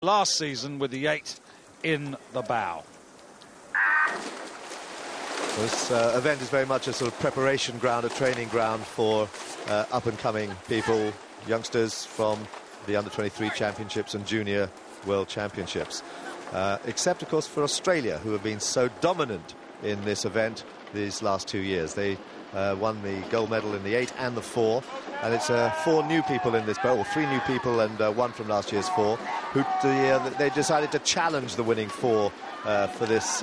last season with the 8 in the bow. This event is very much a sort of preparation ground, a training ground for up-and-coming people, youngsters from the Under-23 Championships and Junior World Championships. Except, of course, for Australia, who have been so dominant in this event these last 2 years. They won the gold medal in the 8 and the 4, and it's 4 new people in this boat, or 3 new people and 1 from last year's 4, who they decided to challenge the winning 4 for this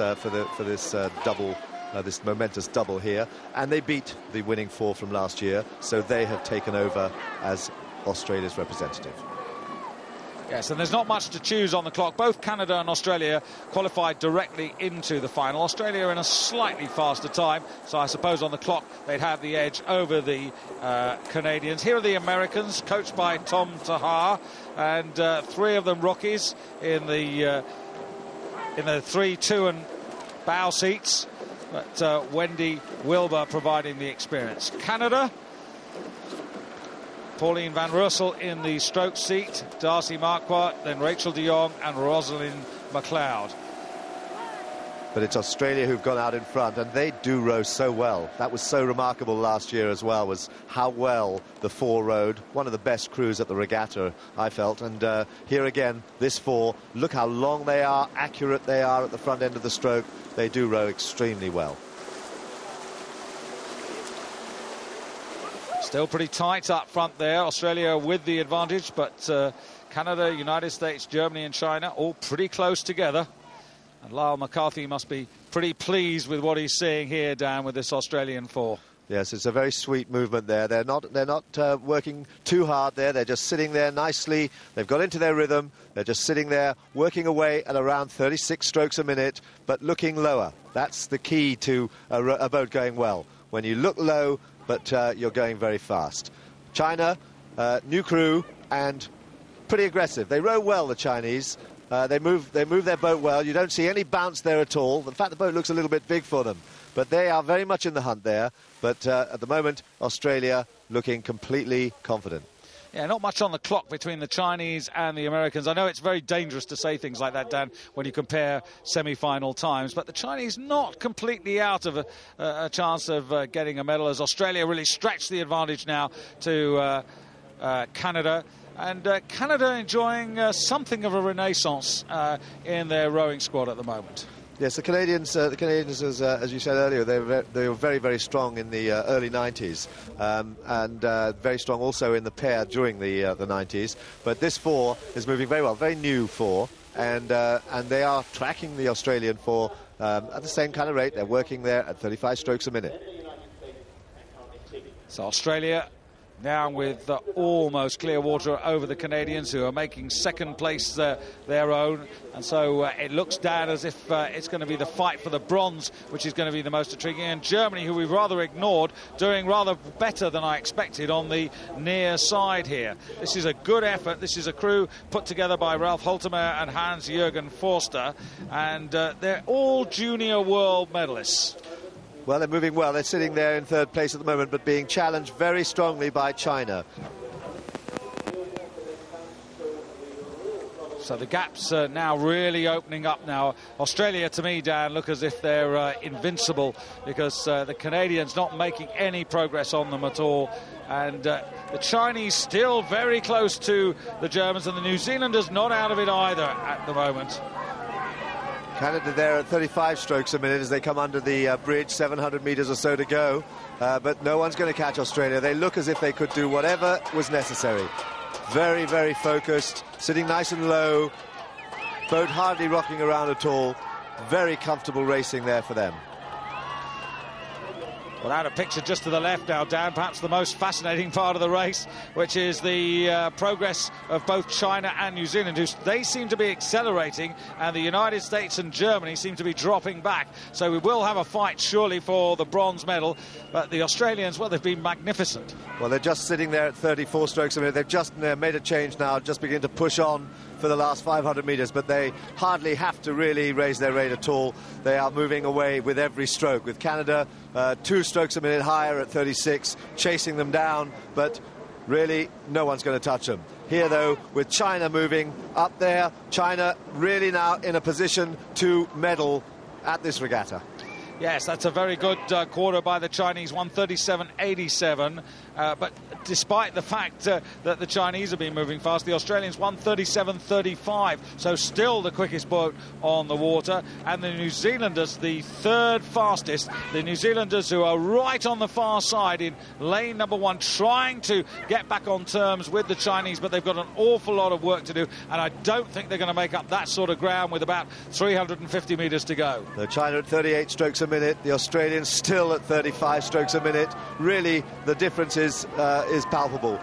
double. This momentous double here, and they beat the winning 4 from last year, so they have taken over as Australia's representative. Yes, and there's not much to choose on the clock. Both Canada and Australia qualified directly into the final. Australia in a slightly faster time, so I suppose on the clock they'd have the edge over the Canadians. Here are the Americans, coached by Tom Tahar, and 3 of them rookies in the 3, 2 and bow seats. But Wendy Wilbur providing the experience. Canada, Pauline Van Russell in the stroke seat, Darcy Marquardt, then Rachel de Jong and Rosalind McLeod. But it's Australia who've gone out in front, and they do row so well. That was so remarkable last year as well, was how well the 4 rowed. One of the best crews at the regatta, I felt. And here again, this 4, look how long they are, accurate they are at the front end of the stroke. They do row extremely well. Still pretty tight up front there. Australia with the advantage, but Canada, United States, Germany and China all pretty close together. And Lyle McCarthy must be pretty pleased with what he's seeing here, Dan, with this Australian 4. Yes, it's a very sweet movement there. They're not working too hard there. They're just sitting there nicely. They've got into their rhythm. They're just sitting there, working away at around 36 strokes a minute, but looking lower. That's the key to a boat going well. When you look low, but you're going very fast. China, new crew, and pretty aggressive. They row well, the Chinese. They move their boat well. You don't see any bounce there at all. In fact, the boat looks a little bit big for them. But they are very much in the hunt there. But at the moment, Australia looking completely confident. Yeah, not much on the clock between the Chinese and the Americans. I know it's very dangerous to say things like that, Dan, when you compare semi-final times. But the Chinese not completely out of a chance of getting a medal, as Australia really stretched the advantage now to Canada. And Canada enjoying something of a renaissance in their rowing squad at the moment. Yes, the Canadians, as you said earlier, they were very, very strong in the early 90s, and very strong also in the pair during the 90s. But this 4 is moving very well, very new 4, and they are tracking the Australian 4 at the same kind of rate. They're working there at 35 strokes a minute. So Australia now with almost clear water over the Canadians, who are making second place their own. And so it looks, Dan, as if it's going to be the fight for the bronze, which is going to be the most intriguing. And Germany, who we've rather ignored, doing rather better than I expected on the near side here. This is a good effort. This is a crew put together by Ralph Holtemeyer and Hans-Jürgen Forster. And they're all junior world medalists. Well, they're moving well. They're sitting there in 3rd place at the moment, but being challenged very strongly by China. So the gaps are now really opening up now. Australia, to me, Dan, look as if they're invincible, because the Canadians not making any progress on them at all. And the Chinese still very close to the Germans, and the New Zealanders not out of it either at the moment. Canada there at 35 strokes a minute as they come under the bridge, 700 metres or so to go. But no one's going to catch Australia. They look as if they could do whatever was necessary. Very, very focused, sitting nice and low. Boat hardly rocking around at all. Very comfortable racing there for them. Well, out of picture just to the left now, Dan, perhaps the most fascinating part of the race, which is the progress of both China and New Zealand, who they seem to be accelerating, and the United States and Germany seem to be dropping back. So we will have a fight, surely, for the bronze medal. But the Australians, well, they've been magnificent. Well, they're just sitting there at 34 strokes a minute. They've just made a change now, just begin to push on for the last 500 metres, but they hardly have to really raise their rate at all. They are moving away with every stroke, with Canada 2 strokes a minute higher at 36, chasing them down, but really no one's going to touch them. here, though, with China moving up there. China really now in a position to medal at this regatta. Yes, that's a very good quarter by the Chinese, 1:37.87. But despite the fact that the Chinese have been moving fast, the Australians 1:37.35. So still the quickest boat on the water. And the New Zealanders, the third fastest. The New Zealanders, who are right on the far side in lane number 1, trying to get back on terms with the Chinese, but they've got an awful lot of work to do. And I don't think they're going to make up that sort of ground with about 350 metres to go. So China at 38 strokes a minute, the Australians still at 35 strokes a minute. Really, the difference is palpable.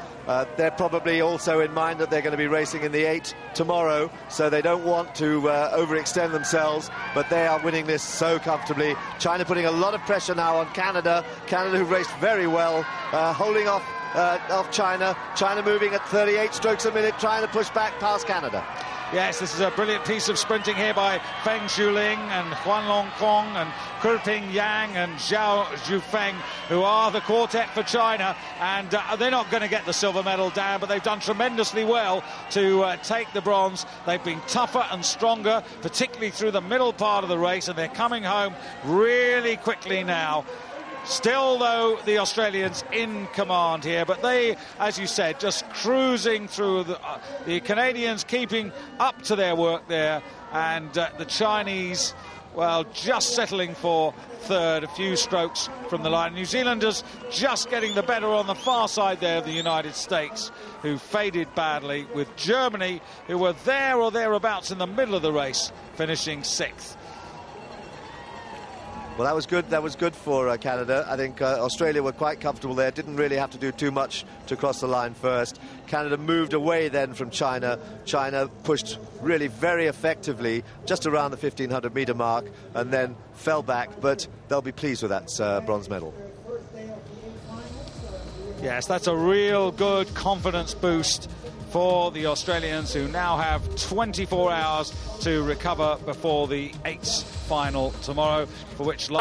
They're probably also in mind that they're going to be racing in the 8 tomorrow, so they don't want to overextend themselves, but they are winning this so comfortably. China putting a lot of pressure now on Canada. Canada, who raced very well, holding off China. China moving at 38 strokes a minute, trying to push back past Canada. Yes, this is a brilliant piece of sprinting here by Feng Zhuling and Huan Long Kong and Kurping Yang and Zhao Zhufeng, who are the quartet for China. And they're not going to get the silver medal, Dan, but they've done tremendously well to take the bronze. They've been tougher and stronger, particularly through the middle part of the race, and they're coming home really quickly now. Still, though, the Australians in command here, but they, as you said, just cruising through. The Canadians keeping up to their work there, and the Chinese, well, just settling for third, a few strokes from the line. New Zealanders just getting the better on the far side there of the United States, who faded badly, with Germany, who were there or thereabouts in the middle of the race, finishing 6th. Well, that was good. That was good for Canada. I think Australia were quite comfortable there. Didn't really have to do too much to cross the line first. Canada moved away then from China. China pushed really very effectively just around the 1,500-metre mark and then fell back. But they'll be pleased with that bronze medal. Yes, that's a real good confidence boost for the Australians, who now have 24 hours to recover before the 8th final tomorrow, for which